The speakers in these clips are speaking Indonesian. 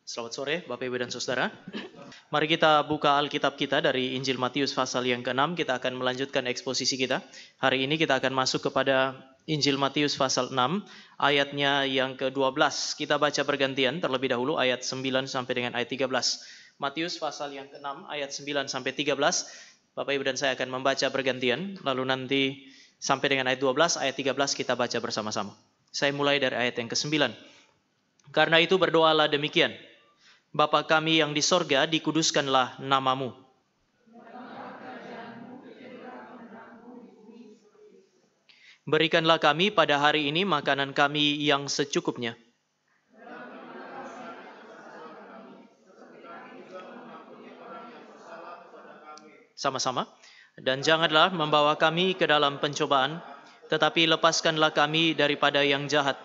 Selamat sore Bapak Ibu dan Saudara. Mari kita buka Alkitab kita dari Injil Matius pasal yang ke-6. Kita akan melanjutkan eksposisi kita. Hari ini kita akan masuk kepada Injil Matius pasal 6, ayatnya yang ke-12. Kita baca bergantian terlebih dahulu ayat 9 sampai dengan ayat 13. Matius pasal yang ke-6 ayat 9 sampai 13. Bapak Ibu dan saya akan membaca bergantian, lalu nanti sampai dengan ayat 12, ayat 13 kita baca bersama-sama. Saya mulai dari ayat yang ke-9. Karena itu berdoalah demikian. Bapa kami yang di sorga, dikuduskanlah namamu. Berikanlah kami pada hari ini makanan kami yang secukupnya. Sama-sama. Dan janganlah membawa kami ke dalam pencobaan, tetapi lepaskanlah kami daripada yang jahat.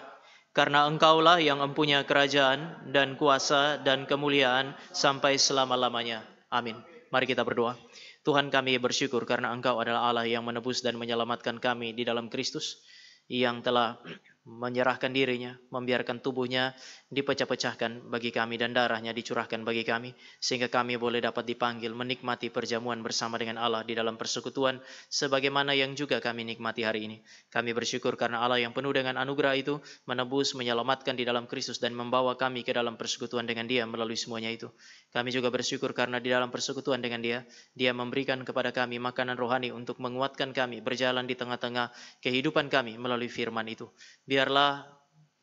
Karena Engkaulah yang mempunyai kerajaan dan kuasa dan kemuliaan sampai selama-lamanya. Amin. Mari kita berdoa. Tuhan, kami bersyukur karena Engkau adalah Allah yang menebus dan menyelamatkan kami di dalam Kristus, yang telah menyerahkan dirinya, membiarkan tubuhnya dipecah-pecahkan bagi kami dan darahnya dicurahkan bagi kami, sehingga kami boleh dapat dipanggil menikmati perjamuan bersama dengan Allah di dalam persekutuan, sebagaimana yang juga kami nikmati hari ini. Kami bersyukur karena Allah yang penuh dengan anugerah itu menebus, menyelamatkan di dalam Kristus dan membawa kami ke dalam persekutuan dengan Dia melalui semuanya itu. Kami juga bersyukur karena di dalam persekutuan dengan Dia, Dia memberikan kepada kami makanan rohani untuk menguatkan kami berjalan di tengah-tengah kehidupan kami melalui firman itu. Biarlah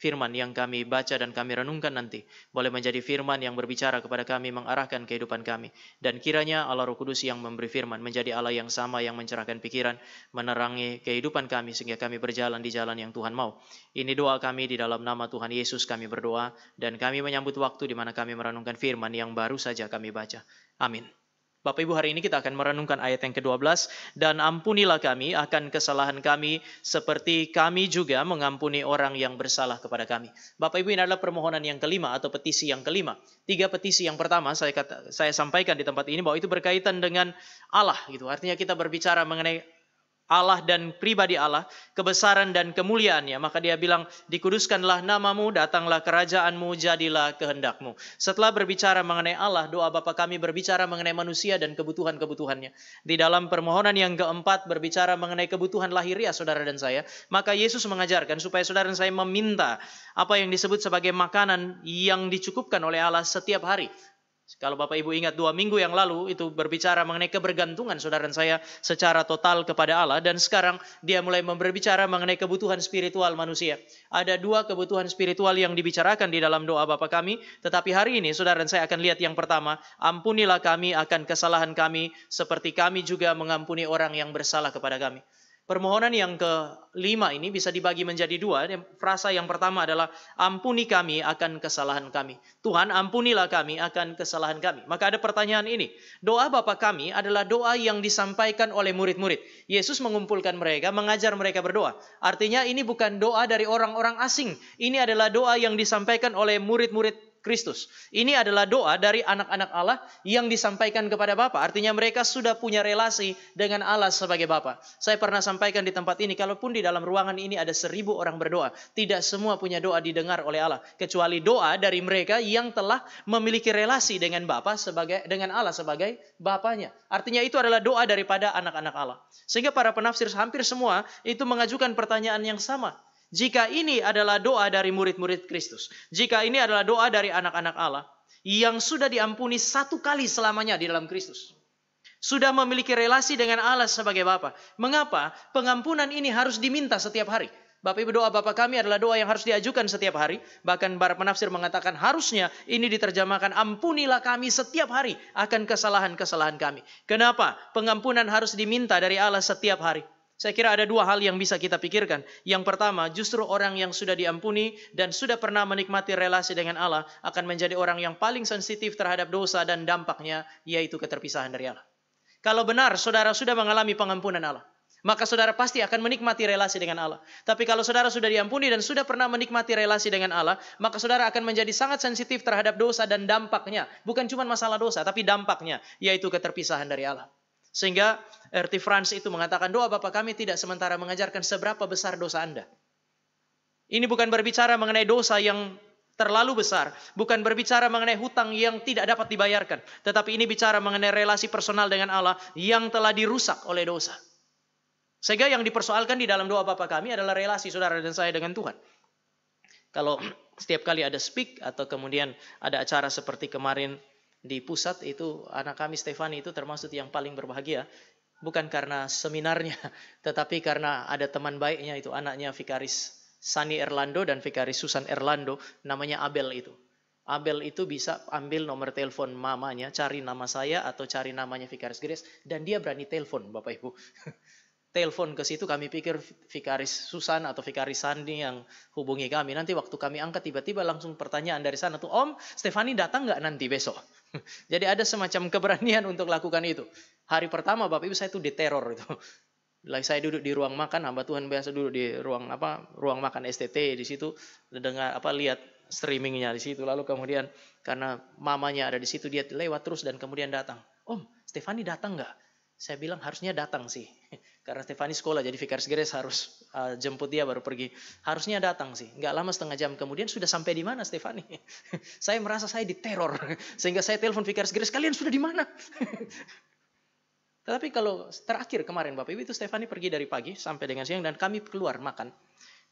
firman yang kami baca dan kami renungkan nanti boleh menjadi firman yang berbicara kepada kami, mengarahkan kehidupan kami. Dan kiranya Allah Roh Kudus yang memberi firman menjadi Allah yang sama yang mencerahkan pikiran, menerangi kehidupan kami sehingga kami berjalan di jalan yang Tuhan mau. Ini doa kami di dalam nama Tuhan Yesus kami berdoa, dan kami menyambut waktu di mana kami merenungkan firman yang baru saja kami baca. Amin. Bapak Ibu, hari ini kita akan merenungkan ayat yang ke-12. Dan ampunilah kami akan kesalahan kami seperti kami juga mengampuni orang yang bersalah kepada kami. Bapak Ibu, ini adalah permohonan yang kelima atau petisi yang kelima. 3 petisi yang pertama saya sampaikan di tempat ini bahwa itu berkaitan dengan Allah gitu. Artinya kita berbicara mengenai Allah dan pribadi Allah, kebesaran dan kemuliaannya. Maka dia bilang, dikuduskanlah namamu, datanglah kerajaanmu, jadilah kehendakmu. Setelah berbicara mengenai Allah, doa Bapa kami berbicara mengenai manusia dan kebutuhan-kebutuhannya. Di dalam permohonan yang keempat berbicara mengenai kebutuhan lahiriah saudara dan saya. Maka Yesus mengajarkan supaya saudara dan saya meminta apa yang disebut sebagai makanan yang dicukupkan oleh Allah setiap hari. Kalau Bapak Ibu ingat 2 minggu yang lalu itu berbicara mengenai kebergantungan saudara dan saya secara total kepada Allah, dan sekarang dia mulai berbicara mengenai kebutuhan spiritual manusia. Ada 2 kebutuhan spiritual yang dibicarakan di dalam doa Bapa kami, tetapi hari ini saudara dan saya akan lihat yang pertama, ampunilah kami akan kesalahan kami seperti kami juga mengampuni orang yang bersalah kepada kami. Permohonan yang kelima ini bisa dibagi menjadi 2. Frasa yang pertama adalah ampuni kami akan kesalahan kami. Tuhan, ampunilah kami akan kesalahan kami. Maka ada pertanyaan ini. Doa Bapa kami adalah doa yang disampaikan oleh murid-murid. Yesus mengumpulkan mereka, mengajar mereka berdoa. Artinya ini bukan doa dari orang-orang asing. Ini adalah doa yang disampaikan oleh murid-murid Kristus. Ini adalah doa dari anak-anak Allah yang disampaikan kepada Bapa. Artinya mereka sudah punya relasi dengan Allah sebagai Bapa. Saya pernah sampaikan di tempat ini, kalaupun di dalam ruangan ini ada 1000 orang berdoa, tidak semua punya doa didengar oleh Allah, kecuali doa dari mereka yang telah memiliki relasi dengan Bapa dengan Allah sebagai Bapanya. Artinya itu adalah doa daripada anak-anak Allah. Sehingga para penafsir hampir semua itu mengajukan pertanyaan yang sama. Jika ini adalah doa dari murid-murid Kristus, jika ini adalah doa dari anak-anak Allah yang sudah diampuni 1 kali selamanya di dalam Kristus, sudah memiliki relasi dengan Allah sebagai Bapa, mengapa pengampunan ini harus diminta setiap hari? Bapak Ibu, doa Bapa kami adalah doa yang harus diajukan setiap hari. Bahkan para penafsir mengatakan harusnya ini diterjemahkan, ampunilah kami setiap hari akan kesalahan-kesalahan kami. Kenapa pengampunan harus diminta dari Allah setiap hari? Saya kira ada 2 hal yang bisa kita pikirkan. Yang pertama, justru orang yang sudah diampuni dan sudah pernah menikmati relasi dengan Allah akan menjadi orang yang paling sensitif terhadap dosa dan dampaknya, yaitu keterpisahan dari Allah. Kalau benar saudara sudah mengalami pengampunan Allah, maka saudara pasti akan menikmati relasi dengan Allah. Tapi kalau saudara sudah diampuni dan sudah pernah menikmati relasi dengan Allah, maka saudara akan menjadi sangat sensitif terhadap dosa dan dampaknya. Bukan cuma masalah dosa, tapi dampaknya, yaitu keterpisahan dari Allah. Sehingga R.T. France itu mengatakan, doa Bapa kami tidak sementara mengajarkan seberapa besar dosa Anda. Ini bukan berbicara mengenai dosa yang terlalu besar. Bukan berbicara mengenai hutang yang tidak dapat dibayarkan. Tetapi ini bicara mengenai relasi personal dengan Allah yang telah dirusak oleh dosa. Sehingga yang dipersoalkan di dalam doa Bapa kami adalah relasi saudara dan saya dengan Tuhan. Kalau setiap kali ada speak atau kemudian ada acara seperti kemarin di pusat, itu anak kami Stefani itu termasuk yang paling berbahagia. Bukan karena seminarnya, tetapi karena ada teman baiknya itu, anaknya Vikaris Sani Erlando dan Vikaris Susan Erlando, namanya Abel itu. Abel itu bisa ambil nomor telepon mamanya, cari nama saya atau cari namanya Vikaris Grace, dan dia berani telepon Bapak Ibu. Telepon ke situ, kami pikir Vikaris Susan atau Vikaris Sani yang hubungi kami. Nanti waktu kami angkat tiba-tiba langsung pertanyaan dari sana tuh, Om, Stefani datang nggak nanti besok? Jadi ada semacam keberanian untuk lakukan itu. Hari pertama Bapak Ibu saya tuh diteror itu. Saya duduk di ruang makan, hamba Tuhan biasa duduk di ruang makan STT di situ, dengar lihat streamingnya di situ. Lalu kemudian karena mamanya ada di situ, dia lewat terus dan kemudian datang. Om, Stefani datang nggak? Saya bilang harusnya datang sih, karena Stefani sekolah jadi Vikaris Grace harus jemput dia baru pergi. Harusnya datang sih. Nggak lama setengah jam kemudian sudah sampai di mana Stefani? Saya merasa saya diteror sehingga saya telepon Vikaris Grace, kalian sudah di mana? Tetapi kalau terakhir kemarin Bapak Ibu itu Stefani pergi dari pagi sampai dengan siang dan kami keluar makan.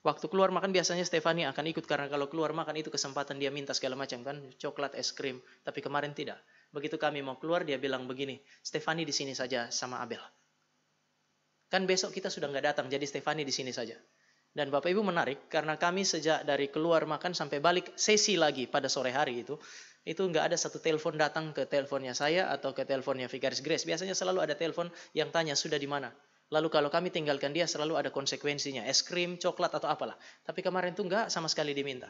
Waktu keluar makan biasanya Stefani akan ikut karena kalau keluar makan itu kesempatan dia minta segala macam kan, coklat, es krim. Tapi kemarin tidak. Begitu kami mau keluar dia bilang begini, Stefani di sini saja sama Abel. Kan besok kita sudah nggak datang, jadi Stefani di sini saja. Dan Bapak Ibu menarik karena kami sejak dari keluar makan sampai balik sesi lagi pada sore hari itu nggak ada satu telepon datang ke teleponnya saya atau ke teleponnya Vikaris Grace. Biasanya selalu ada telepon yang tanya sudah di mana. Lalu kalau kami tinggalkan dia selalu ada konsekuensinya, es krim, coklat atau apalah. Tapi kemarin itu nggak sama sekali diminta.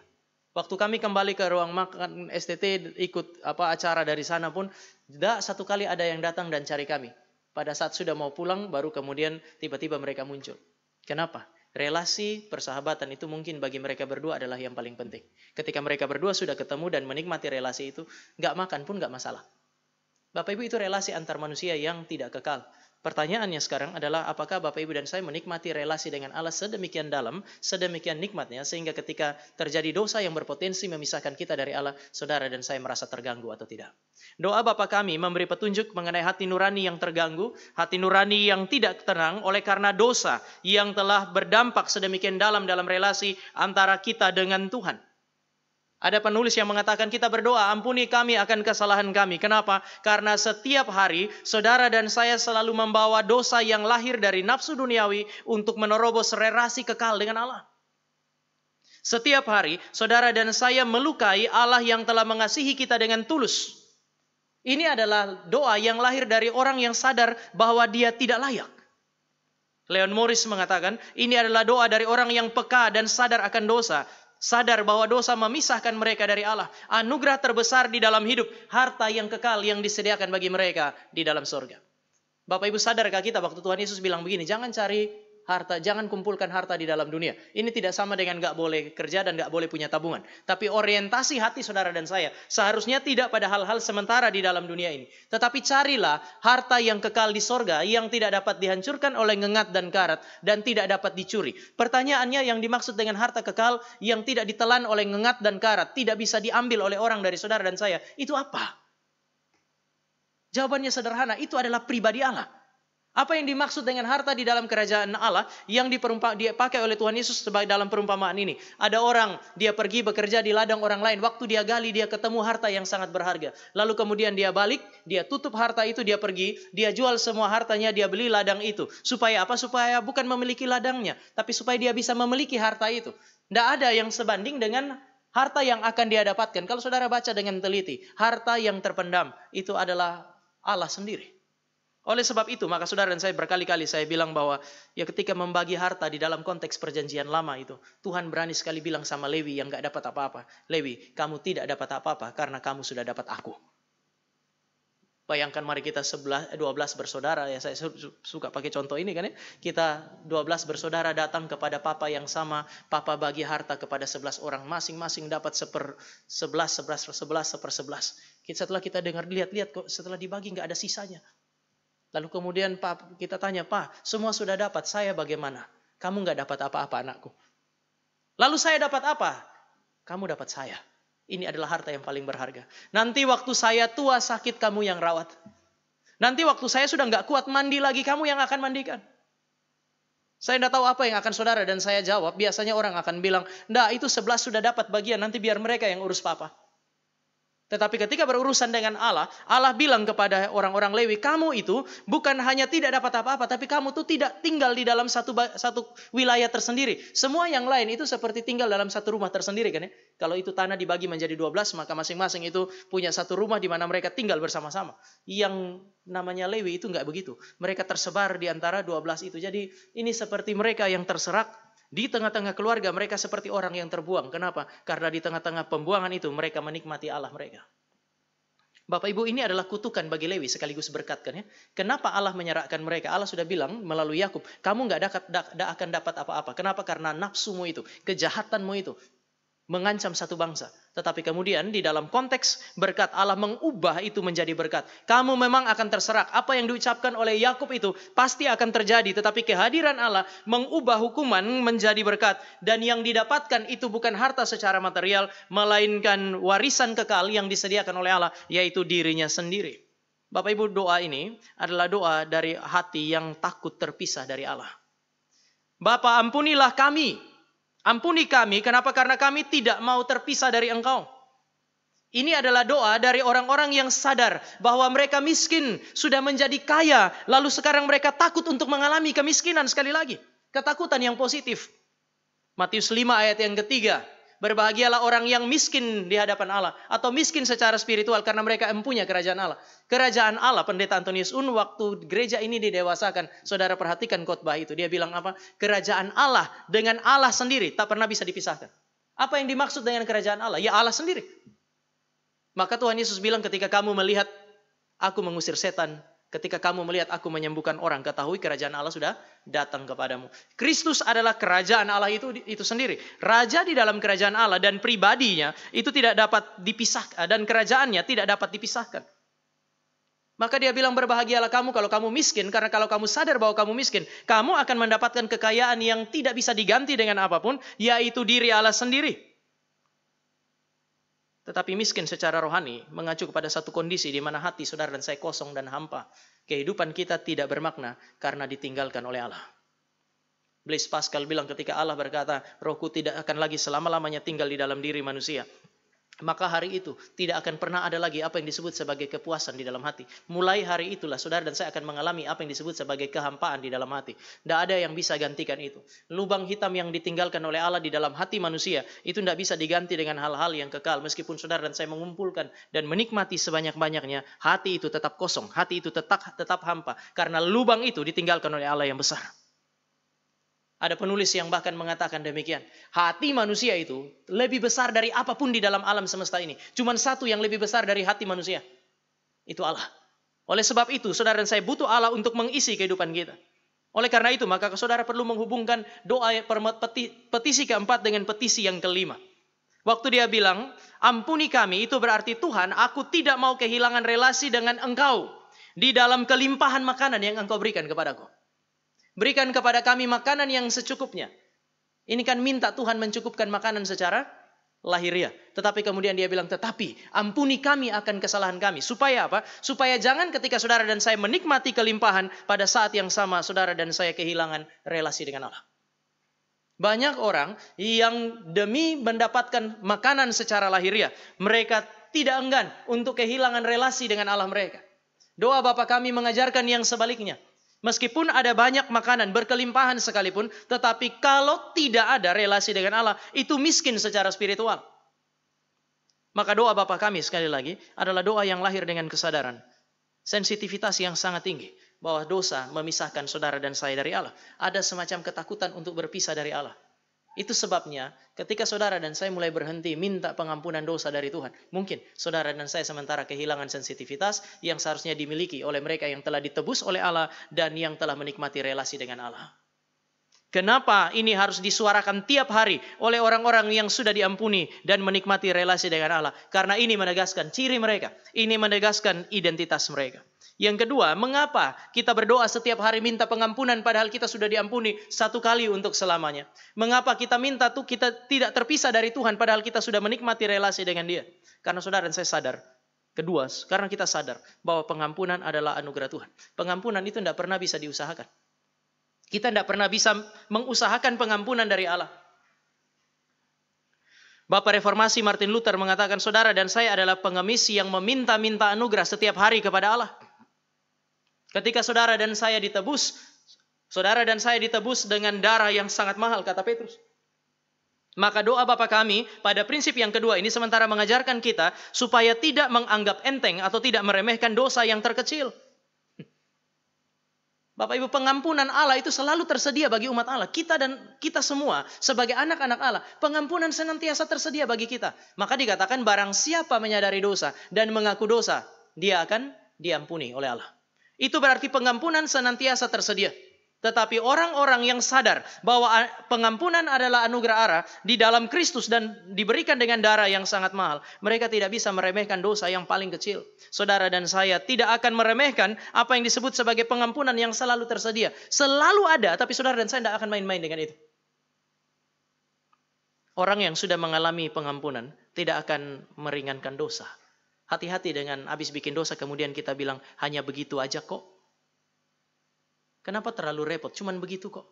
Waktu kami kembali ke ruang makan STT ikut acara dari sana pun tidak satu kali ada yang datang dan cari kami. Pada saat sudah mau pulang baru kemudian tiba-tiba mereka muncul. Kenapa? Relasi persahabatan itu mungkin bagi mereka berdua adalah yang paling penting. Ketika mereka berdua sudah ketemu dan menikmati relasi itu, nggak makan pun nggak masalah. Bapak Ibu itu relasi antar manusia yang tidak kekal. Pertanyaannya sekarang adalah apakah Bapak Ibu dan saya menikmati relasi dengan Allah sedemikian dalam, sedemikian nikmatnya, sehingga ketika terjadi dosa yang berpotensi memisahkan kita dari Allah, saudara dan saya merasa terganggu atau tidak. Doa Bapa kami memberi petunjuk mengenai hati nurani yang terganggu, hati nurani yang tidak tenang oleh karena dosa yang telah berdampak sedemikian dalam relasi antara kita dengan Tuhan. Ada penulis yang mengatakan kita berdoa, ampuni kami akan kesalahan kami. Kenapa? Karena setiap hari saudara dan saya selalu membawa dosa yang lahir dari nafsu duniawi untuk menerobos relasi kekal dengan Allah. Setiap hari saudara dan saya melukai Allah yang telah mengasihi kita dengan tulus. Ini adalah doa yang lahir dari orang yang sadar bahwa dia tidak layak. Leon Morris mengatakan, ini adalah doa dari orang yang peka dan sadar akan dosa. Sadar bahwa dosa memisahkan mereka dari Allah. Anugerah terbesar di dalam hidup, harta yang kekal yang disediakan bagi mereka di dalam surga. Bapak Ibu sadarkah kita waktu Tuhan Yesus bilang begini, jangan cari harta, jangan kumpulkan harta di dalam dunia. Ini tidak sama dengan gak boleh kerja dan gak boleh punya tabungan. Tapi orientasi hati saudara dan saya seharusnya tidak pada hal-hal sementara di dalam dunia ini. Tetapi carilah harta yang kekal di sorga yang tidak dapat dihancurkan oleh ngengat dan karat dan tidak dapat dicuri. Pertanyaannya yang dimaksud dengan harta kekal yang tidak ditelan oleh ngengat dan karat, tidak bisa diambil oleh orang dari saudara dan saya, itu apa? Jawabannya sederhana, itu adalah pribadi Allah. Apa yang dimaksud dengan harta di dalam kerajaan Allah yang dipakai oleh Tuhan Yesus sebagai dalam perumpamaan ini? Ada orang, dia pergi bekerja di ladang orang lain. Waktu dia gali, dia ketemu harta yang sangat berharga. Lalu kemudian dia balik, dia tutup harta itu, dia pergi. Dia jual semua hartanya, dia beli ladang itu. Supaya apa? Supaya bukan memiliki ladangnya, tapi supaya dia bisa memiliki harta itu. Tidak ada yang sebanding dengan harta yang akan dia dapatkan. Kalau saudara baca dengan teliti, harta yang terpendam itu adalah Allah sendiri. Oleh sebab itu, maka saudara dan saya berkali-kali saya bilang bahwa ya ketika membagi harta di dalam konteks perjanjian lama itu, Tuhan berani sekali bilang sama Lewi yang gak dapat apa-apa, Lewi, kamu tidak dapat apa-apa karena kamu sudah dapat aku. Bayangkan mari kita 12 bersaudara, ya saya suka pakai contoh ini kan ya. Kita 12 bersaudara datang kepada papa yang sama, papa bagi harta kepada 11 orang, masing-masing dapat 11. Setelah kita dengar, lihat kok setelah dibagi gak ada sisanya. Lalu kemudian kita tanya, Pak, semua sudah dapat, saya bagaimana? Kamu nggak dapat apa-apa anakku. Lalu saya dapat apa? Kamu dapat saya. Ini adalah harta yang paling berharga. Nanti waktu saya tua sakit, kamu yang rawat. Nanti waktu saya sudah nggak kuat mandi lagi, kamu yang akan mandikan. Saya tidak tahu apa yang akan saudara dan saya jawab. Biasanya orang akan bilang, "Nggak, itu 11 sudah dapat bagian, nanti biar mereka yang urus papa." Tetapi ketika berurusan dengan Allah, Allah bilang kepada orang-orang Lewi, kamu itu bukan hanya tidak dapat apa-apa, tapi kamu tuh tidak tinggal di dalam satu wilayah tersendiri. Semua yang lain itu seperti tinggal dalam satu rumah tersendiri kan ya. Kalau itu tanah dibagi menjadi 12, maka masing-masing itu punya satu rumah di mana mereka tinggal bersama-sama. Yang namanya Lewi itu nggak begitu. Mereka tersebar di antara 12 itu. Jadi ini seperti mereka yang terserak. Di tengah-tengah keluarga mereka seperti orang yang terbuang. Kenapa? Karena di tengah-tengah pembuangan itu mereka menikmati Allah mereka. Bapak Ibu, ini adalah kutukan bagi Lewi sekaligus berkat kan ya. Kenapa Allah menyerahkan mereka? Allah sudah bilang melalui Yakub, kamu nggak akan dapat apa-apa. Kenapa? Karena nafsumu itu, kejahatanmu itu mengancam satu bangsa. Tetapi kemudian di dalam konteks berkat, Allah mengubah itu menjadi berkat. Kamu memang akan terserak. Apa yang diucapkan oleh Yakub itu pasti akan terjadi. Tetapi kehadiran Allah mengubah hukuman menjadi berkat. Dan yang didapatkan itu bukan harta secara material, melainkan warisan kekal yang disediakan oleh Allah, yaitu dirinya sendiri. Bapak Ibu, doa ini adalah doa dari hati yang takut terpisah dari Allah. Bapa, ampunilah kami. Ampuni kami, kenapa? Karena kami tidak mau terpisah dari Engkau. Ini adalah doa dari orang-orang yang sadar bahwa mereka miskin, sudah menjadi kaya, lalu sekarang mereka takut untuk mengalami kemiskinan sekali lagi. Ketakutan yang positif. Matius 5 ayat yang ketiga. Berbahagialah orang yang miskin di hadapan Allah. Atau miskin secara spiritual karena mereka empunya kerajaan Allah. Kerajaan Allah, Pendeta Antonius Un, waktu gereja ini didewasakan. Saudara perhatikan khotbah itu. Dia bilang apa? Kerajaan Allah dengan Allah sendiri tak pernah bisa dipisahkan. Apa yang dimaksud dengan kerajaan Allah? Ya Allah sendiri. Maka Tuhan Yesus bilang ketika kamu melihat aku mengusir setan, ketika kamu melihat aku menyembuhkan orang, ketahui kerajaan Allah sudah datang kepadamu. Kristus adalah kerajaan Allah itu sendiri. Raja di dalam kerajaan Allah dan pribadinya itu tidak dapat dipisahkan. Dan kerajaannya tidak dapat dipisahkan. Maka dia bilang berbahagialah kamu kalau kamu miskin. Karena kalau kamu sadar bahwa kamu miskin, kamu akan mendapatkan kekayaan yang tidak bisa diganti dengan apapun. Yaitu diri Allah sendiri. Tetapi miskin secara rohani mengacu kepada satu kondisi di mana hati saudara dan saya kosong dan hampa. Kehidupan kita tidak bermakna karena ditinggalkan oleh Allah. Blaise Pascal bilang ketika Allah berkata, rohku tidak akan lagi selama-lamanya tinggal di dalam diri manusia. Maka hari itu tidak akan pernah ada lagi apa yang disebut sebagai kepuasan di dalam hati. Mulai hari itulah saudara dan saya akan mengalami apa yang disebut sebagai kehampaan di dalam hati. Tidak ada yang bisa gantikan itu. Lubang hitam yang ditinggalkan oleh Allah di dalam hati manusia itu tidak bisa diganti dengan hal-hal yang kekal. Meskipun saudara dan saya mengumpulkan dan menikmati sebanyak-banyaknya, hati itu tetap kosong. Hati itu tetap hampa. Karena lubang itu ditinggalkan oleh Allah yang besar. Ada penulis yang bahkan mengatakan demikian. Hati manusia itu lebih besar dari apapun di dalam alam semesta ini. Cuman satu yang lebih besar dari hati manusia. Itu Allah. Oleh sebab itu, saudara dan saya butuh Allah untuk mengisi kehidupan kita. Oleh karena itu, maka saudara perlu menghubungkan doa petisi keempat dengan petisi yang kelima. Waktu dia bilang, ampuni kami, itu berarti Tuhan, aku tidak mau kehilangan relasi dengan Engkau. Di dalam kelimpahan makanan yang Engkau berikan kepadaku. Berikan kepada kami makanan yang secukupnya. Ini kan minta Tuhan mencukupkan makanan secara lahiriah. Tetapi kemudian dia bilang, tetapi ampuni kami akan kesalahan kami. Supaya apa? Supaya jangan ketika saudara dan saya menikmati kelimpahan, pada saat yang sama saudara dan saya kehilangan relasi dengan Allah. Banyak orang yang demi mendapatkan makanan secara lahiriah, mereka tidak enggan untuk kehilangan relasi dengan Allah mereka. Doa Bapa kami mengajarkan yang sebaliknya. Meskipun ada banyak makanan berkelimpahan sekalipun, tetapi kalau tidak ada relasi dengan Allah, itu miskin secara spiritual. Maka doa Bapa kami sekali lagi adalah doa yang lahir dengan kesadaran. Sensitivitas yang sangat tinggi. Bahwa dosa memisahkan saudara dan saya dari Allah. Ada semacam ketakutan untuk berpisah dari Allah. Itu sebabnya ketika saudara dan saya mulai berhenti minta pengampunan dosa dari Tuhan. Mungkin saudara dan saya sementara kehilangan sensitivitas yang seharusnya dimiliki oleh mereka yang telah ditebus oleh Allah dan yang telah menikmati relasi dengan Allah. Kenapa ini harus disuarakan tiap hari oleh orang-orang yang sudah diampuni dan menikmati relasi dengan Allah? Karena ini menegaskan ciri mereka. Ini menegaskan identitas mereka. Yang kedua, mengapa kita berdoa setiap hari minta pengampunan padahal kita sudah diampuni satu kali untuk selamanya? Mengapa kita minta tuh kita tidak terpisah dari Tuhan padahal kita sudah menikmati relasi dengan Dia? Karena saudara dan saya sadar. Kedua, karena kita sadar bahwa pengampunan adalah anugerah Tuhan. Pengampunan itu tidak pernah bisa diusahakan. Kita tidak pernah bisa mengusahakan pengampunan dari Allah. Bapak Reformasi Martin Luther mengatakan, saudara dan saya adalah pengemis yang meminta-minta anugerah setiap hari kepada Allah. Ketika saudara dan saya ditebus dengan darah yang sangat mahal, kata Petrus. Maka doa Bapa kami pada prinsip yang kedua ini sementara mengajarkan kita supaya tidak menganggap enteng atau tidak meremehkan dosa yang terkecil. Bapak Ibu, pengampunan Allah itu selalu tersedia bagi umat Allah. Kita dan kita semua sebagai anak-anak Allah, pengampunan senantiasa tersedia bagi kita. Maka dikatakan barang siapa menyadari dosa dan mengaku dosa, dia akan diampuni oleh Allah. Itu berarti pengampunan senantiasa tersedia. Tetapi orang-orang yang sadar bahwa pengampunan adalah anugerah Allah di dalam Kristus dan diberikan dengan darah yang sangat mahal, mereka tidak bisa meremehkan dosa yang paling kecil. Saudara dan saya tidak akan meremehkan apa yang disebut sebagai pengampunan yang selalu tersedia. Selalu ada, tapi saudara dan saya tidak akan main-main dengan itu. Orang yang sudah mengalami pengampunan tidak akan meringankan dosa. Hati-hati dengan habis bikin dosa kemudian kita bilang hanya begitu aja kok. Kenapa terlalu repot? Cuman begitu kok.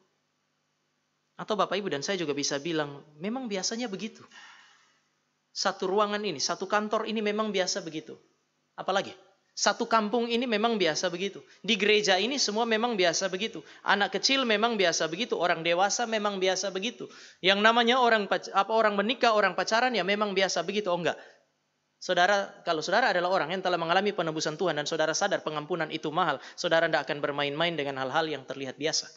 Atau Bapak Ibu dan saya juga bisa bilang memang biasanya begitu. Satu ruangan ini, satu kantor ini memang biasa begitu. Apalagi? Satu kampung ini memang biasa begitu. Di gereja ini semua memang biasa begitu. Anak kecil memang biasa begitu. Orang dewasa memang biasa begitu. Yang namanya orang menikah, orang pacaran ya memang biasa begitu. Oh enggak. Saudara, kalau saudara adalah orang yang telah mengalami penebusan Tuhan dan saudara sadar pengampunan itu mahal, saudara tidak akan bermain-main dengan hal-hal yang terlihat biasa.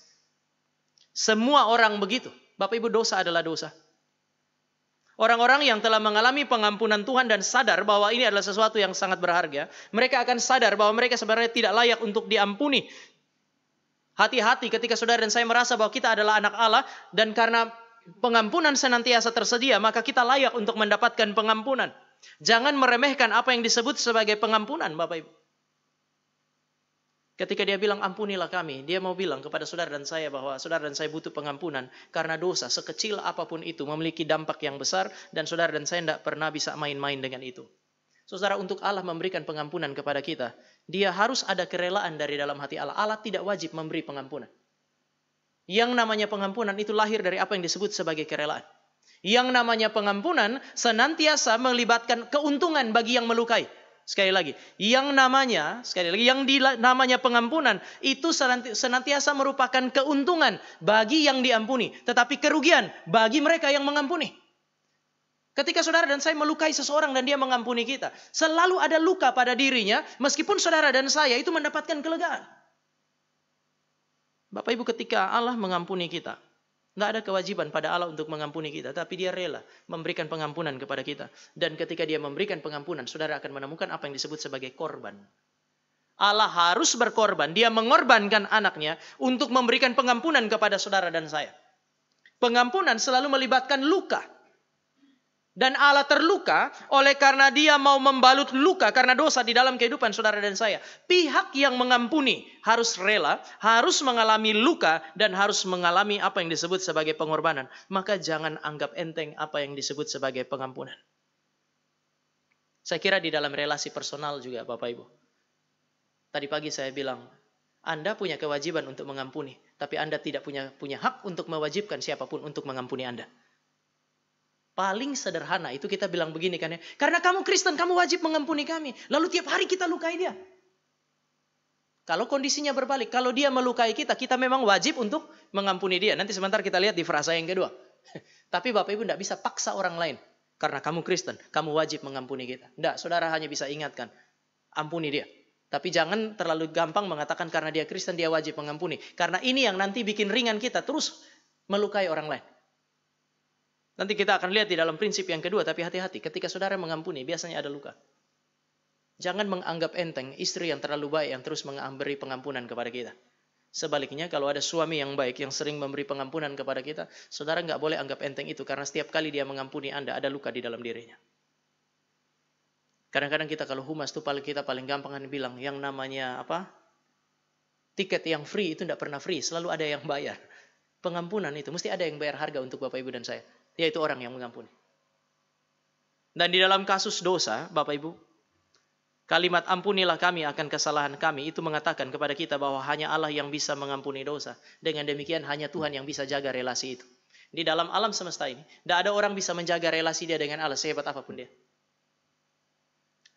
Semua orang begitu. Bapak Ibu, dosa adalah dosa. Orang-orang yang telah mengalami pengampunan Tuhan dan sadar bahwa ini adalah sesuatu yang sangat berharga, mereka akan sadar bahwa mereka sebenarnya tidak layak untuk diampuni. Hati-hati ketika saudara dan saya merasa bahwa kita adalah anak Allah dan karena pengampunan senantiasa tersedia, maka kita layak untuk mendapatkan pengampunan. Jangan meremehkan apa yang disebut sebagai pengampunan, Bapak Ibu. Ketika dia bilang ampunilah kami, dia mau bilang kepada saudara dan saya bahwa saudara dan saya butuh pengampunan karena dosa sekecil apapun itu memiliki dampak yang besar dan saudara dan saya tidak pernah bisa main-main dengan itu. Saudara, untuk Allah memberikan pengampunan kepada kita, dia harus ada kerelaan dari dalam hati Allah. Allah tidak wajib memberi pengampunan. Yang namanya pengampunan itu lahir dari apa yang disebut sebagai kerelaan. Yang namanya pengampunan senantiasa melibatkan keuntungan bagi yang melukai. Sekali lagi, yang namanya pengampunan itu senantiasa merupakan keuntungan bagi yang diampuni, tetapi kerugian bagi mereka yang mengampuni. Ketika saudara dan saya melukai seseorang dan dia mengampuni kita, selalu ada luka pada dirinya, meskipun saudara dan saya itu mendapatkan kelegaan. Bapak Ibu, ketika Allah mengampuni kita, tidak ada kewajiban pada Allah untuk mengampuni kita, tapi dia rela memberikan pengampunan kepada kita. Dan ketika dia memberikan pengampunan, saudara akan menemukan apa yang disebut sebagai korban. Allah harus berkorban, dia mengorbankan anaknya untuk memberikan pengampunan kepada saudara dan saya. Pengampunan selalu melibatkan luka. Dan Allah terluka oleh karena dia mau membalut luka karena dosa di dalam kehidupan saudara dan saya. Pihak yang mengampuni harus rela, harus mengalami luka dan harus mengalami apa yang disebut sebagai pengorbanan. Maka jangan anggap enteng apa yang disebut sebagai pengampunan. Saya kira di dalam relasi personal juga Bapak Ibu. Tadi pagi saya bilang, Anda punya kewajiban untuk mengampuni, tapi Anda tidak punya hak untuk mewajibkan siapapun untuk mengampuni Anda. Paling sederhana itu kita bilang begini kan ya. Karena kamu Kristen, kamu wajib mengampuni kami. Lalu tiap hari kita lukai dia. Kalau kondisinya berbalik, kalau dia melukai kita, kita memang wajib untuk mengampuni dia. Nanti sebentar kita lihat di frasa yang kedua. Tapi Bapak Ibu tidak bisa paksa orang lain. Karena kamu Kristen, kamu wajib mengampuni kita. Tidak, saudara hanya bisa ingatkan. Ampuni dia. Tapi jangan terlalu gampang mengatakan karena dia Kristen, dia wajib mengampuni. Karena ini yang nanti bikin ringan kita terus melukai orang lain. Nanti kita akan lihat di dalam prinsip yang kedua, tapi hati-hati. Ketika saudara mengampuni, biasanya ada luka. Jangan menganggap enteng istri yang terlalu baik yang terus memberi pengampunan kepada kita. Sebaliknya, kalau ada suami yang baik yang sering memberi pengampunan kepada kita, saudara nggak boleh anggap enteng itu. Karena setiap kali dia mengampuni Anda, ada luka di dalam dirinya. Kadang-kadang kita kalau humas tuh kita paling gampang kan bilang yang namanya apa? Tiket yang free itu tidak pernah free, selalu ada yang bayar. Pengampunan itu mesti ada yang bayar harga untuk Bapak Ibu dan saya, yaitu orang yang mengampuni. Dan di dalam kasus dosa, Bapak Ibu, kalimat ampunilah kami akan kesalahan kami itu mengatakan kepada kita bahwa hanya Allah yang bisa mengampuni dosa. Dengan demikian hanya Tuhan yang bisa jaga relasi itu. Di dalam alam semesta ini, tidak ada orang bisa menjaga relasi dia dengan Allah sehebat apapun dia.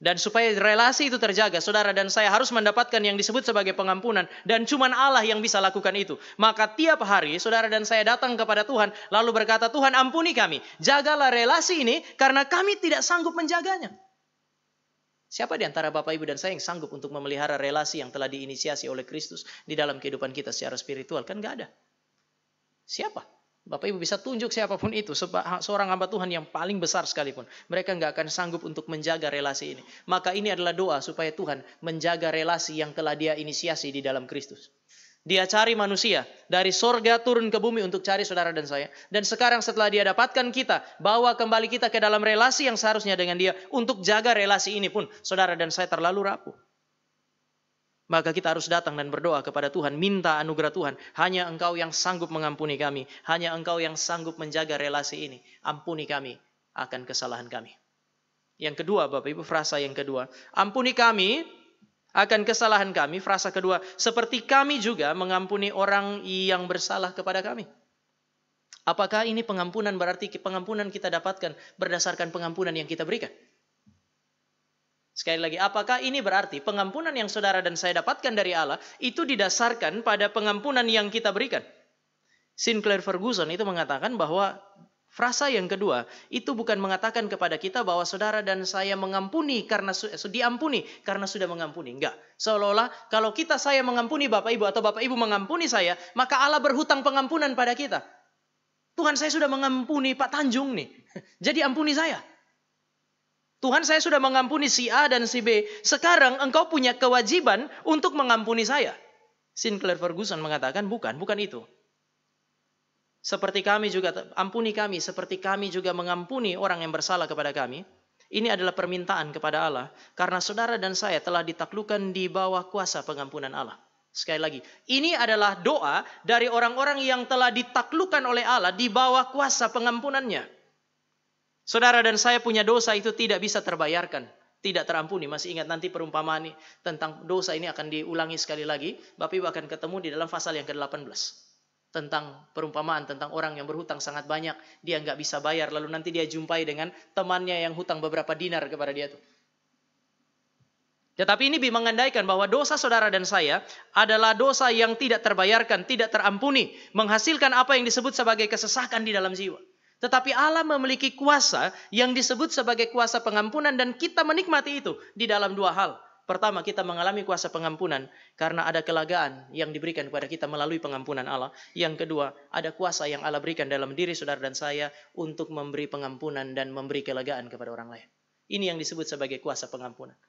Dan supaya relasi itu terjaga, saudara dan saya harus mendapatkan yang disebut sebagai pengampunan. Dan cuma Allah yang bisa lakukan itu. Maka tiap hari saudara dan saya datang kepada Tuhan, lalu berkata, Tuhan ampuni kami. Jagalah relasi ini karena kami tidak sanggup menjaganya. Siapa di antara Bapak Ibu dan saya yang sanggup untuk memelihara relasi yang telah diinisiasi oleh Kristus di dalam kehidupan kita secara spiritual? Kan gak ada. Siapa? Bapak Ibu bisa tunjuk siapapun itu, seorang hamba Tuhan yang paling besar sekalipun. Mereka nggak akan sanggup untuk menjaga relasi ini. Maka ini adalah doa supaya Tuhan menjaga relasi yang telah dia inisiasi di dalam Kristus. Dia cari manusia, dari sorga turun ke bumi untuk cari saudara dan saya. Dan sekarang setelah dia dapatkan kita, bawa kembali kita ke dalam relasi yang seharusnya dengan dia. Untuk jaga relasi ini pun, saudara dan saya terlalu rapuh. Maka kita harus datang dan berdoa kepada Tuhan, minta anugerah Tuhan. Hanya Engkau yang sanggup mengampuni kami. Hanya Engkau yang sanggup menjaga relasi ini. Ampuni kami akan kesalahan kami. Yang kedua, Bapak Ibu, frasa yang kedua. Ampuni kami akan kesalahan kami. Frasa kedua, seperti kami juga mengampuni orang yang bersalah kepada kami. Apakah ini pengampunan berarti pengampunan kita dapatkan berdasarkan pengampunan yang kita berikan? Sekali lagi, apakah ini berarti pengampunan yang saudara dan saya dapatkan dari Allah itu didasarkan pada pengampunan yang kita berikan? Sinclair Ferguson itu mengatakan bahwa frasa yang kedua itu bukan mengatakan kepada kita bahwa saudara dan saya mengampuni karena diampuni karena sudah mengampuni. Enggak. Seolah-olah kalau saya mengampuni Bapak Ibu atau Bapak Ibu mengampuni saya, maka Allah berhutang pengampunan pada kita. Tuhan, saya sudah mengampuni Pak Tanjung nih. Jadi ampuni saya. Tuhan, saya sudah mengampuni si A dan si B. Sekarang engkau punya kewajiban untuk mengampuni saya. Sinclair Ferguson mengatakan bukan itu. Seperti kami juga, ampuni kami seperti kami juga mengampuni orang yang bersalah kepada kami. Ini adalah permintaan kepada Allah. Karena saudara dan saya telah ditaklukkan di bawah kuasa pengampunan Allah. Sekali lagi, ini adalah doa dari orang-orang yang telah ditaklukkan oleh Allah di bawah kuasa pengampunannya. Saudara dan saya punya dosa itu tidak bisa terbayarkan, tidak terampuni. Masih ingat nanti perumpamaan tentang dosa ini akan diulangi sekali lagi. Bapak Ibu akan ketemu di dalam pasal yang ke-18. Tentang perumpamaan, tentang orang yang berhutang sangat banyak. Dia nggak bisa bayar, lalu nanti dia jumpai dengan temannya yang hutang beberapa dinar kepada dia tuh. Tetapi ini mengandaikan bahwa dosa saudara dan saya adalah dosa yang tidak terbayarkan, tidak terampuni. Menghasilkan apa yang disebut sebagai kesesakan di dalam jiwa. Tetapi Allah memiliki kuasa yang disebut sebagai kuasa pengampunan dan kita menikmati itu di dalam dua hal. Pertama, kita mengalami kuasa pengampunan karena ada kelegaan yang diberikan kepada kita melalui pengampunan Allah. Yang kedua, ada kuasa yang Allah berikan dalam diri saudara dan saya untuk memberi pengampunan dan memberi kelegaan kepada orang lain. Ini yang disebut sebagai kuasa pengampunan.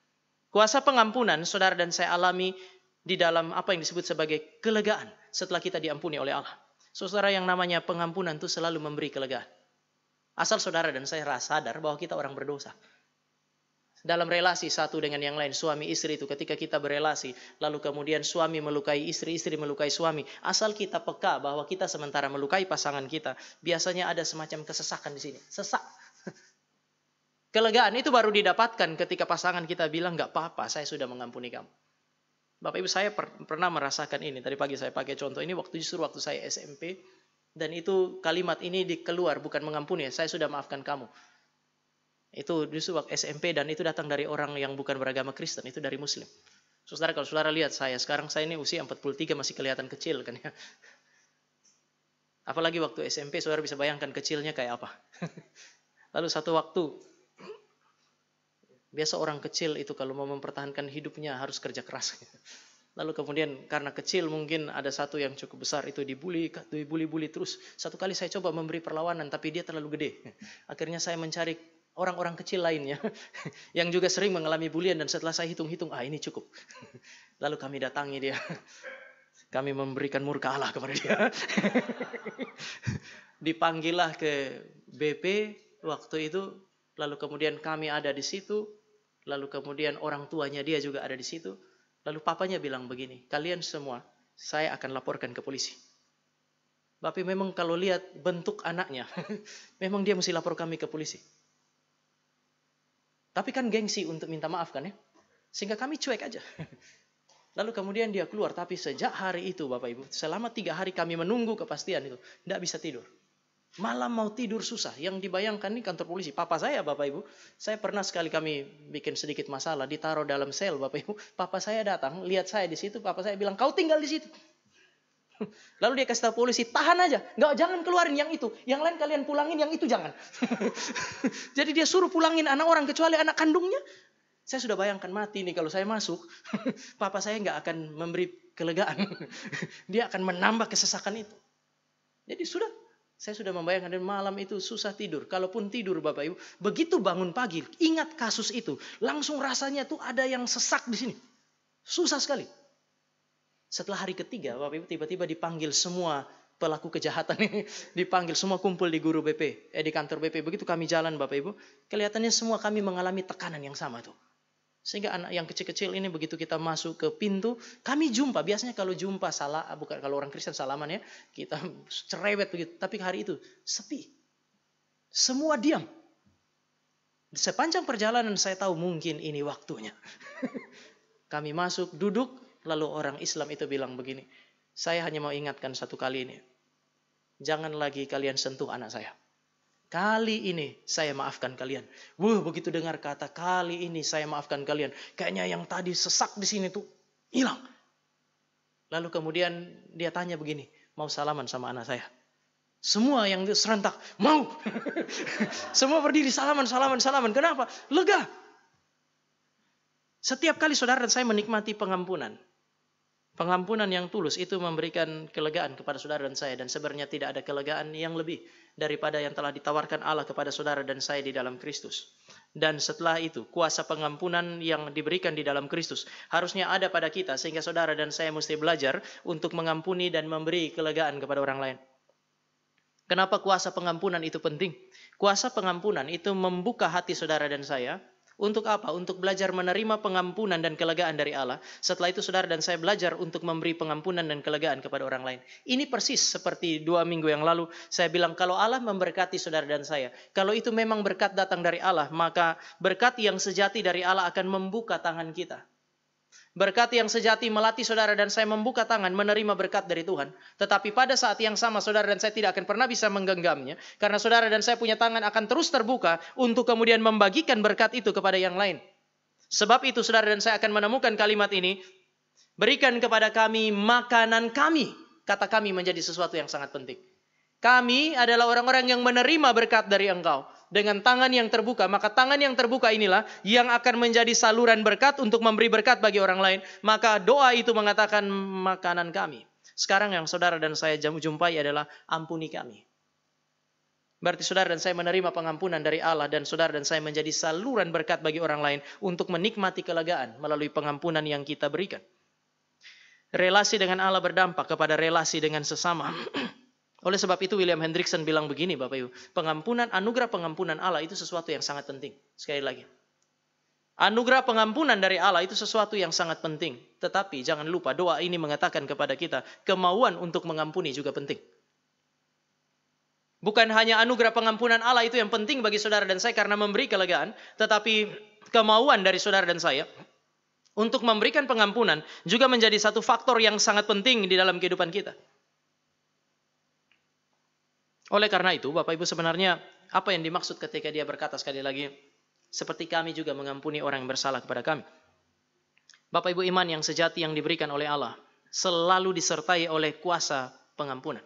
Kuasa pengampunan saudara dan saya alami di dalam apa yang disebut sebagai kelegaan setelah kita diampuni oleh Allah. Saudara, yang namanya pengampunan itu selalu memberi kelegaan. Asal saudara dan saya sadar bahwa kita orang berdosa. Dalam relasi satu dengan yang lain, suami istri itu ketika kita berelasi, lalu kemudian suami melukai istri, istri melukai suami. Asal kita peka bahwa kita sementara melukai pasangan kita, biasanya ada semacam kesesakan di sini. Sesak. Kelegaan itu baru didapatkan ketika pasangan kita bilang, nggak apa-apa, saya sudah mengampuni kamu. Bapak Ibu, saya pernah merasakan ini. Tadi pagi saya pakai contoh ini justru waktu saya SMP. Dan itu kalimat ini dikeluar bukan mengampuni, saya sudah maafkan kamu. Itu justru waktu SMP dan itu datang dari orang yang bukan beragama Kristen, itu dari Muslim. Saudara, kalau saudara lihat saya, sekarang saya ini usia 43 masih kelihatan kecil kan ya. Apalagi waktu SMP, saudara bisa bayangkan kecilnya kayak apa. Lalu satu waktu, biasa orang kecil itu kalau mau mempertahankan hidupnya harus kerja keras. Lalu kemudian karena kecil mungkin ada satu yang cukup besar itu dibully terus. Satu kali saya coba memberi perlawanan tapi dia terlalu gede. Akhirnya saya mencari orang-orang kecil lainnya yang juga sering mengalami bulian dan setelah saya hitung-hitung, ini cukup. Lalu kami datangi dia. Kami memberikan murka Allah kepada dia. Dipanggillah ke BP waktu itu. Lalu kemudian kami ada di situ. Lalu kemudian orang tuanya dia juga ada di situ. Lalu papanya bilang begini, kalian semua saya akan laporkan ke polisi. Bapak memang kalau lihat bentuk anaknya, memang dia mesti lapor kami ke polisi. Tapi kan gengsi untuk minta maaf kan ya. Sehingga kami cuek aja. Lalu kemudian dia keluar. Tapi sejak hari itu Bapak Ibu, selama 3 hari kami menunggu kepastian itu. Tidak bisa tidur. Malam mau tidur susah. Yang dibayangkan ini kantor polisi. Papa saya Bapak Ibu. Saya pernah sekali kami bikin sedikit masalah. Ditaruh dalam sel Bapak Ibu. Papa saya datang. Lihat saya di situ. Papa saya bilang, kau tinggal di situ. Lalu dia kasih tahu polisi, tahan aja. Jangan keluarin yang itu. Yang lain kalian pulangin, yang itu jangan. Jadi dia suruh pulangin anak orang kecuali anak kandungnya. Saya sudah bayangkan mati nih kalau saya masuk. Papa saya nggak akan memberi kelegaan. Dia akan menambah kesesakan itu. Jadi saya sudah membayangkan dan malam itu susah tidur. Kalaupun tidur Bapak Ibu, begitu bangun pagi, ingat kasus itu. Langsung rasanya tuh ada yang sesak di sini. Susah sekali. Setelah hari ketiga, Bapak Ibu tiba-tiba dipanggil semua pelaku kejahatan ini. Dipanggil semua kumpul di di kantor BP. Begitu kami jalan Bapak Ibu, kelihatannya semua kami mengalami tekanan yang sama tuh. Sehingga anak yang kecil-kecil ini begitu kita masuk ke pintu, kami jumpa. Biasanya kalau jumpa bukan kalau orang Kristen salaman ya, kita cerewet begitu. Tapi hari itu sepi. Semua diam. Sepanjang perjalanan saya tahu mungkin ini waktunya. Kami masuk, duduk, lalu orang Islam itu bilang begini, saya hanya mau ingatkan satu kali ini. Jangan lagi kalian sentuh anak saya. Kali ini saya maafkan kalian. Begitu dengar kata kali ini saya maafkan kalian. Kayaknya yang tadi sesak di sini tuh hilang. Lalu kemudian dia tanya begini, mau salaman sama anak saya? Semua yang serentak, mau. Semua berdiri salaman. Kenapa? Lega. Setiap kali saudara dan saya menikmati pengampunan. Pengampunan yang tulus itu memberikan kelegaan kepada saudara dan saya. Dan sebenarnya tidak ada kelegaan yang lebih daripada yang telah ditawarkan Allah kepada saudara dan saya di dalam Kristus. Dan setelah itu, kuasa pengampunan yang diberikan di dalam Kristus harusnya ada pada kita. Sehingga saudara dan saya mesti belajar untuk mengampuni dan memberi kelegaan kepada orang lain. Kenapa kuasa pengampunan itu penting? Kuasa pengampunan itu membuka hati saudara dan saya. Untuk apa? Untuk belajar menerima pengampunan dan kelegaan dari Allah. Setelah itu saudara dan saya belajar untuk memberi pengampunan dan kelegaan kepada orang lain. Ini persis seperti 2 minggu yang lalu saya bilang, kalau Allah memberkati saudara dan saya, kalau itu memang berkat datang dari Allah, maka berkat yang sejati dari Allah akan membuka tangan kita. Berkat yang sejati melatih saudara dan saya membuka tangan menerima berkat dari Tuhan. Tetapi pada saat yang sama saudara dan saya tidak akan pernah bisa menggenggamnya. Karena saudara dan saya punya tangan akan terus terbuka untuk kemudian membagikan berkat itu kepada yang lain. Sebab itu saudara dan saya akan menemukan kalimat ini. Berikan kepada kami makanan kami. Kata kami menjadi sesuatu yang sangat penting. Kami adalah orang-orang yang menerima berkat dari Engkau. Dengan tangan yang terbuka, maka tangan yang terbuka inilah yang akan menjadi saluran berkat untuk memberi berkat bagi orang lain. Maka doa itu mengatakan makanan kami. Sekarang yang saudara dan saya jumpai adalah ampuni kami. Berarti saudara dan saya menerima pengampunan dari Allah dan saudara dan saya menjadi saluran berkat bagi orang lain untuk menikmati kelegaan melalui pengampunan yang kita berikan. Relasi dengan Allah berdampak kepada relasi dengan sesama. Oleh sebab itu William Hendriksen bilang begini Bapak Ibu, anugerah pengampunan Allah itu sesuatu yang sangat penting. Sekali lagi. Anugerah pengampunan dari Allah itu sesuatu yang sangat penting. Tetapi jangan lupa doa ini mengatakan kepada kita, kemauan untuk mengampuni juga penting. Bukan hanya anugerah pengampunan Allah itu yang penting bagi saudara dan saya karena memberi kelegaan, tetapi kemauan dari saudara dan saya untuk memberikan pengampunan juga menjadi satu faktor yang sangat penting di dalam kehidupan kita. Oleh karena itu, Bapak Ibu sebenarnya apa yang dimaksud ketika dia berkata sekali lagi, seperti kami juga mengampuni orang yang bersalah kepada kami. Bapak Ibu, iman yang sejati yang diberikan oleh Allah selalu disertai oleh kuasa pengampunan.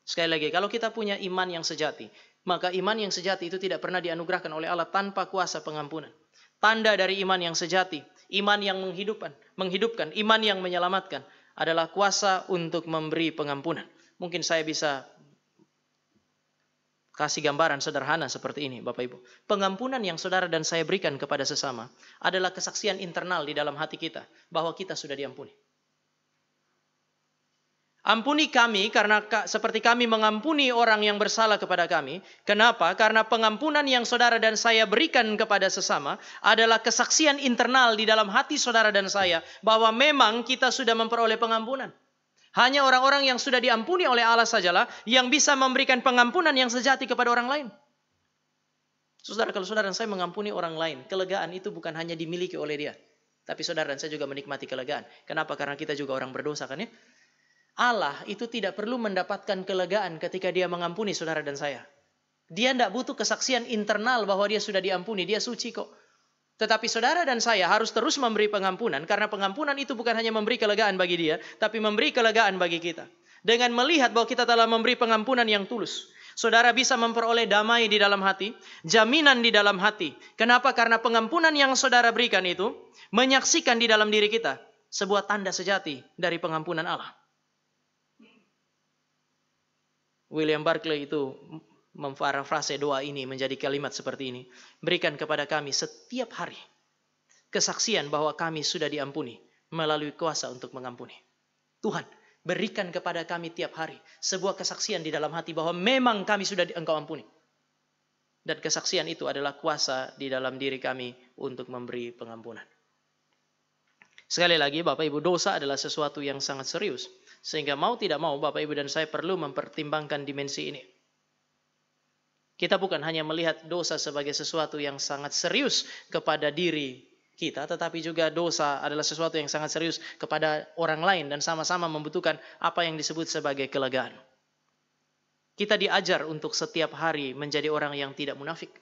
Sekali lagi, kalau kita punya iman yang sejati, maka iman yang sejati itu tidak pernah dianugerahkan oleh Allah tanpa kuasa pengampunan. Tanda dari iman yang sejati, iman yang menghidupkan, iman yang menyelamatkan adalah kuasa untuk memberi pengampunan. Mungkin saya bisa kasih gambaran sederhana seperti ini, Bapak Ibu. Pengampunan yang saudara dan saya berikan kepada sesama adalah kesaksian internal di dalam hati kita bahwa kita sudah diampuni. Ampuni kami karena seperti kami mengampuni orang yang bersalah kepada kami. Kenapa? Karena pengampunan yang saudara dan saya berikan kepada sesama adalah kesaksian internal di dalam hati saudara dan saya bahwa memang kita sudah memperoleh pengampunan. Hanya orang-orang yang sudah diampuni oleh Allah sajalah yang bisa memberikan pengampunan yang sejati kepada orang lain. Saudara, kalau saudara dan saya mengampuni orang lain, kelegaan itu bukan hanya dimiliki oleh dia. Tapi saudara dan saya juga menikmati kelegaan. Kenapa? Karena kita juga orang berdosa kan ya. Allah itu tidak perlu mendapatkan kelegaan ketika dia mengampuni saudara dan saya. Dia tidak butuh kesaksian internal bahwa dia sudah diampuni, dia suci kok. Tetapi saudara dan saya harus terus memberi pengampunan, karena pengampunan itu bukan hanya memberi kelegaan bagi dia, tapi memberi kelegaan bagi kita. Dengan melihat bahwa kita telah memberi pengampunan yang tulus, saudara bisa memperoleh damai di dalam hati, jaminan di dalam hati. Kenapa? Karena pengampunan yang saudara berikan itu menyaksikan di dalam diri kita sebuah tanda sejati dari pengampunan Allah. William Barclay itu memparafrase doa ini menjadi kalimat seperti ini. Berikan kepada kami setiap hari kesaksian bahwa kami sudah diampuni melalui kuasa untuk mengampuni. Tuhan, berikan kepada kami tiap hari sebuah kesaksian di dalam hati bahwa memang kami sudah Engkau ampuni. Dan kesaksian itu adalah kuasa di dalam diri kami untuk memberi pengampunan. Sekali lagi, Bapak Ibu, dosa adalah sesuatu yang sangat serius. Sehingga mau tidak mau, Bapak Ibu dan saya perlu mempertimbangkan dimensi ini. Kita bukan hanya melihat dosa sebagai sesuatu yang sangat serius kepada diri kita, tetapi juga dosa adalah sesuatu yang sangat serius kepada orang lain dan sama-sama membutuhkan apa yang disebut sebagai kelegaan. Kita diajar untuk setiap hari menjadi orang yang tidak munafik.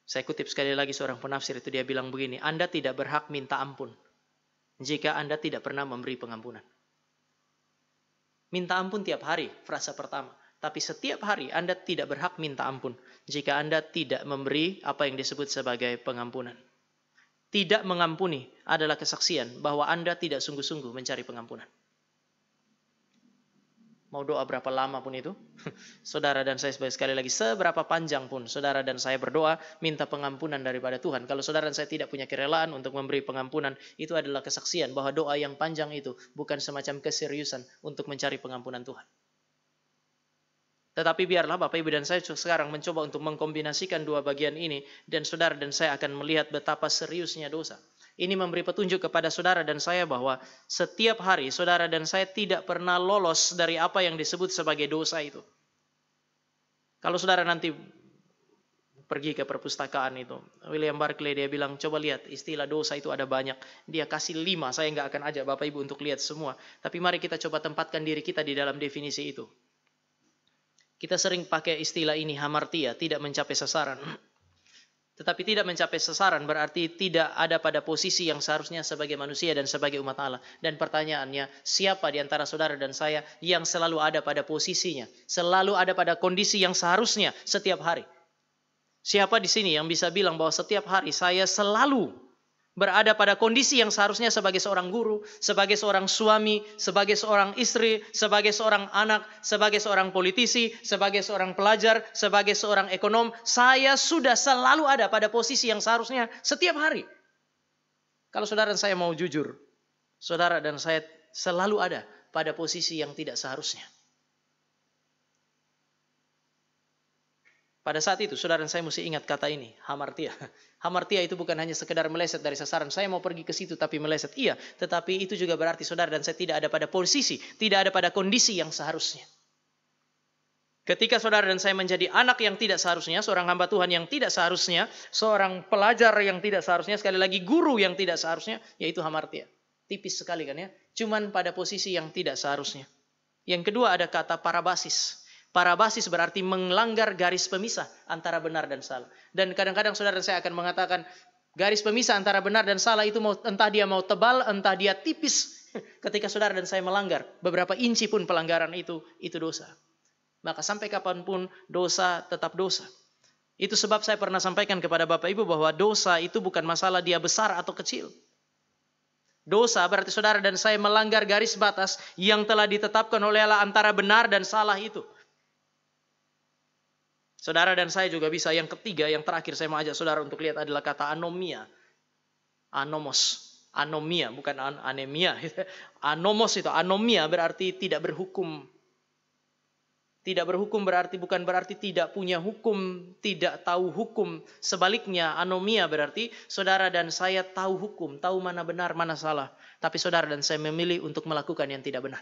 Saya kutip sekali lagi seorang penafsir itu, dia bilang begini, Anda tidak berhak minta ampun jika Anda tidak pernah memberi pengampunan. Minta ampun tiap hari, frasa pertama. Tapi setiap hari Anda tidak berhak minta ampun jika Anda tidak memberi apa yang disebut sebagai pengampunan. Tidak mengampuni adalah kesaksian bahwa Anda tidak sungguh-sungguh mencari pengampunan. Mau doa berapa lama pun itu, saudara dan saya sekali lagi, seberapa panjang pun saudara dan saya berdoa, minta pengampunan daripada Tuhan. Kalau saudara dan saya tidak punya kerelaan untuk memberi pengampunan, itu adalah kesaksian bahwa doa yang panjang itu bukan semacam keseriusan untuk mencari pengampunan Tuhan. Tetapi biarlah Bapak Ibu dan saya sekarang mencoba untuk mengkombinasikan dua bagian ini, dan saudara dan saya akan melihat betapa seriusnya dosa. Ini memberi petunjuk kepada saudara dan saya bahwa setiap hari saudara dan saya tidak pernah lolos dari apa yang disebut sebagai dosa itu. Kalau saudara nanti pergi ke perpustakaan itu, William Barclay dia bilang, coba lihat istilah dosa itu ada banyak. Dia kasih 5, saya nggak akan ajak Bapak Ibu untuk lihat semua. Tapi mari kita coba tempatkan diri kita di dalam definisi itu. Kita sering pakai istilah ini, hamartia, tidak mencapai sasaran. Tetapi tidak mencapai sasaran berarti tidak ada pada posisi yang seharusnya sebagai manusia dan sebagai umat Allah. Dan pertanyaannya, siapa di antara saudara dan saya yang selalu ada pada posisinya, selalu ada pada kondisi yang seharusnya setiap hari? Siapa di sini yang bisa bilang bahwa setiap hari saya selalu berada pada kondisi yang seharusnya sebagai seorang guru, sebagai seorang suami, sebagai seorang istri, sebagai seorang anak, sebagai seorang politisi, sebagai seorang pelajar, sebagai seorang ekonom, saya sudah selalu ada pada posisi yang seharusnya setiap hari. Kalau saudara dan saya mau jujur, saudara dan saya selalu ada pada posisi yang tidak seharusnya. Pada saat itu, saudara dan saya mesti ingat kata ini, hamartia. Hamartia itu bukan hanya sekedar meleset dari sasaran. Saya mau pergi ke situ tapi meleset. Iya, tetapi itu juga berarti saudara dan saya tidak ada pada posisi, tidak ada pada kondisi yang seharusnya. Ketika saudara dan saya menjadi anak yang tidak seharusnya, seorang hamba Tuhan yang tidak seharusnya, seorang pelajar yang tidak seharusnya, sekali lagi guru yang tidak seharusnya, yaitu hamartia. Tipis sekali kan ya, cuman pada posisi yang tidak seharusnya. Yang kedua ada kata parabasis. Parabasis berarti melanggar garis pemisah antara benar dan salah. Dan kadang-kadang saudara saya akan mengatakan garis pemisah antara benar dan salah itu entah dia mau tebal, entah dia tipis. Ketika saudara dan saya melanggar, beberapa inci pun pelanggaran itu dosa. Maka sampai kapanpun dosa tetap dosa. Itu sebab saya pernah sampaikan kepada Bapak Ibu bahwa dosa itu bukan masalah dia besar atau kecil. Dosa berarti saudara dan saya melanggar garis batas yang telah ditetapkan oleh Allah antara benar dan salah itu. Saudara dan saya juga bisa, yang ketiga, yang terakhir saya mau ajak saudara untuk lihat adalah kata anomia. Anomos. Anomia, bukan anemia. Anomos itu, anomia berarti tidak berhukum. Tidak berhukum bukan berarti tidak punya hukum, tidak tahu hukum. Sebaliknya, anomia berarti saudara dan saya tahu hukum, tahu mana benar, mana salah. Tapi saudara dan saya memilih untuk melakukan yang tidak benar.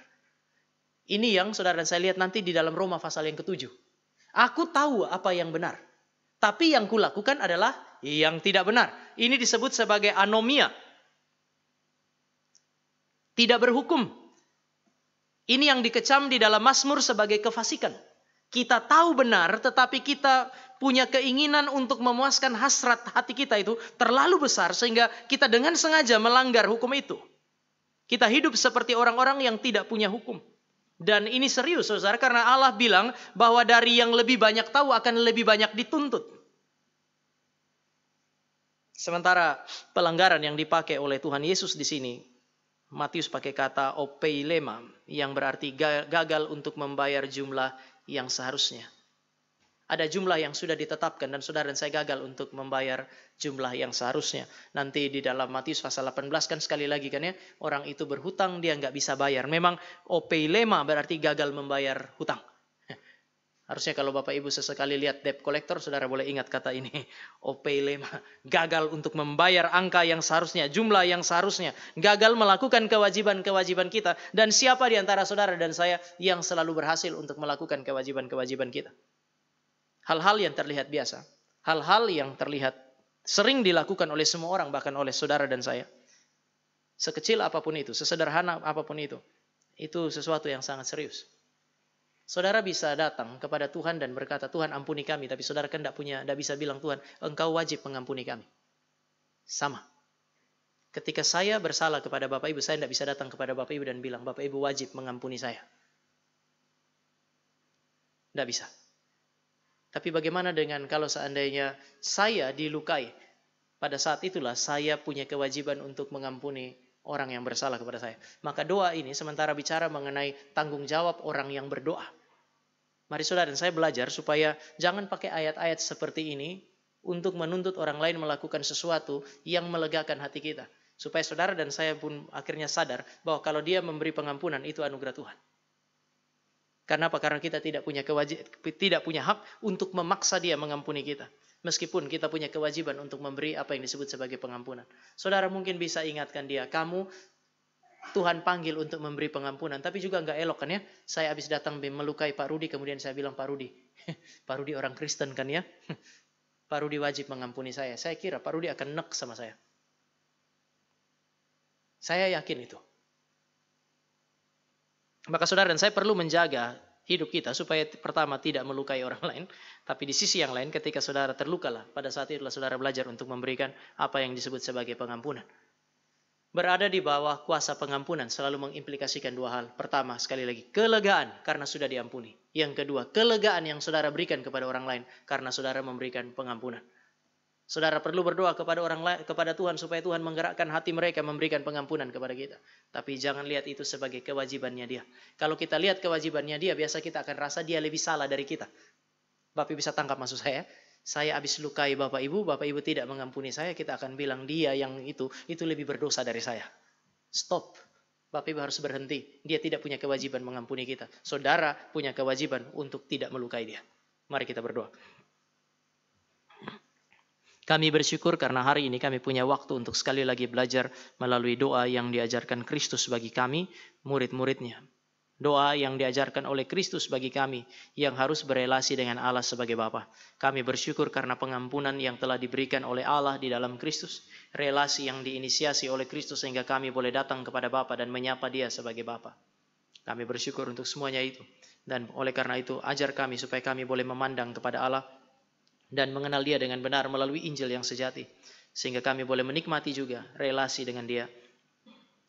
Ini yang saudara dan saya lihat nanti di dalam Roma pasal yang ke-7. Aku tahu apa yang benar, tapi yang kulakukan adalah yang tidak benar. Ini disebut sebagai anomia. Tidak berhukum. Ini yang dikecam di dalam Mazmur sebagai kefasikan. Kita tahu benar, tetapi kita punya keinginan untuk memuaskan hasrat hati kita itu terlalu besar, sehingga kita dengan sengaja melanggar hukum itu. Kita hidup seperti orang-orang yang tidak punya hukum. Dan ini serius, saudara, karena Allah bilang bahwa dari yang lebih banyak tahu akan lebih banyak dituntut. Sementara pelanggaran yang dipakai oleh Tuhan Yesus di sini, Matius pakai kata opeilema, yang berarti gagal untuk membayar jumlah yang seharusnya. Ada jumlah yang sudah ditetapkan dan saudara dan saya gagal untuk membayar jumlah yang seharusnya. Nanti di dalam Matius pasal 18 kan sekali lagi kan ya, orang itu berhutang dia nggak bisa bayar. Memang opeilema berarti gagal membayar hutang. Harusnya kalau Bapak Ibu sesekali lihat debt collector, saudara boleh ingat kata ini. Opeilema, gagal untuk membayar angka yang seharusnya, jumlah yang seharusnya. Gagal melakukan kewajiban-kewajiban kita. Dan siapa di antara saudara dan saya yang selalu berhasil untuk melakukan kewajiban-kewajiban kita? Hal-hal yang terlihat biasa. Hal-hal yang terlihat sering dilakukan oleh semua orang, bahkan oleh saudara dan saya. Sekecil apapun itu, sesederhana apapun itu sesuatu yang sangat serius. Saudara bisa datang kepada Tuhan dan berkata, Tuhan ampuni kami. Tapi saudara kan tidak bisa bilang, Tuhan engkau wajib mengampuni kami. Sama. Ketika saya bersalah kepada Bapak Ibu, saya tidak bisa datang kepada Bapak Ibu dan bilang, Bapak Ibu wajib mengampuni saya. Tidak bisa. Tapi bagaimana dengan kalau seandainya saya dilukai? Pada saat itulah saya punya kewajiban untuk mengampuni orang yang bersalah kepada saya. Maka doa ini sementara bicara mengenai tanggung jawab orang yang berdoa. Mari saudara dan saya belajar supaya jangan pakai ayat-ayat seperti ini untuk menuntut orang lain melakukan sesuatu yang melegakan hati kita. Supaya saudara dan saya pun akhirnya sadar bahwa kalau dia memberi pengampunan itu anugerah Tuhan. Karena apa? Karena kita tidak punya hak untuk memaksa dia mengampuni kita. Meskipun kita punya kewajiban untuk memberi apa yang disebut sebagai pengampunan. Saudara mungkin bisa ingatkan dia, kamu Tuhan panggil untuk memberi pengampunan. Tapi juga enggak elok kan ya. Saya habis datang melukai Pak Rudi, kemudian saya bilang, Pak Rudi. Pak Rudi orang Kristen kan ya. Pak Rudi wajib mengampuni saya. Saya kira Pak Rudi akan nek sama saya. Saya yakin itu. Maka saudara dan saya perlu menjaga hidup kita supaya pertama tidak melukai orang lain. Tapi di sisi yang lain ketika saudara terlukalah, pada saat itulah saudara belajar untuk memberikan apa yang disebut sebagai pengampunan. Berada di bawah kuasa pengampunan selalu mengimplikasikan dua hal. Pertama, sekali lagi, kelegaan karena sudah diampuni. Yang kedua, kelegaan yang saudara berikan kepada orang lain karena saudara memberikan pengampunan. Saudara perlu berdoa kepada orang lain, kepada Tuhan supaya Tuhan menggerakkan hati mereka memberikan pengampunan kepada kita. Tapi jangan lihat itu sebagai kewajibannya dia. Kalau kita lihat kewajibannya dia, biasa kita akan rasa dia lebih salah dari kita. Bapak bisa tangkap maksud saya? Saya habis lukai Bapak Ibu tidak mengampuni saya, kita akan bilang dia yang itu lebih berdosa dari saya. Stop. Bapak Ibu harus berhenti. Dia tidak punya kewajiban mengampuni kita. Saudara punya kewajiban untuk tidak melukai dia. Mari kita berdoa. Kami bersyukur karena hari ini kami punya waktu untuk sekali lagi belajar melalui doa yang diajarkan Kristus bagi kami, murid-muridnya. Doa yang diajarkan oleh Kristus bagi kami yang harus berelasi dengan Allah sebagai Bapa. Kami bersyukur karena pengampunan yang telah diberikan oleh Allah di dalam Kristus. Relasi yang diinisiasi oleh Kristus sehingga kami boleh datang kepada Bapa dan menyapa Dia sebagai Bapa. Kami bersyukur untuk semuanya itu. Dan oleh karena itu ajar kami supaya kami boleh memandang kepada Allah dan mengenal Dia dengan benar melalui Injil yang sejati. Sehingga kami boleh menikmati juga relasi dengan Dia.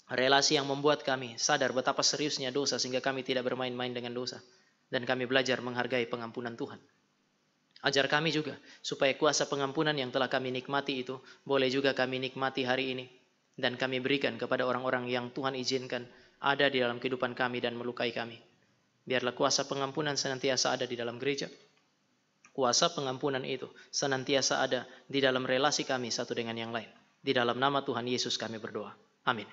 Relasi yang membuat kami sadar betapa seriusnya dosa sehingga kami tidak bermain-main dengan dosa. Dan kami belajar menghargai pengampunan Tuhan. Ajar kami juga supaya kuasa pengampunan yang telah kami nikmati itu boleh juga kami nikmati hari ini. Dan kami berikan kepada orang-orang yang Tuhan izinkan ada di dalam kehidupan kami dan melukai kami. Biarlah kuasa pengampunan senantiasa ada di dalam gereja. Kuasa pengampunan itu senantiasa ada di dalam relasi kami satu dengan yang lain. Di dalam nama Tuhan Yesus kami berdoa. Amin.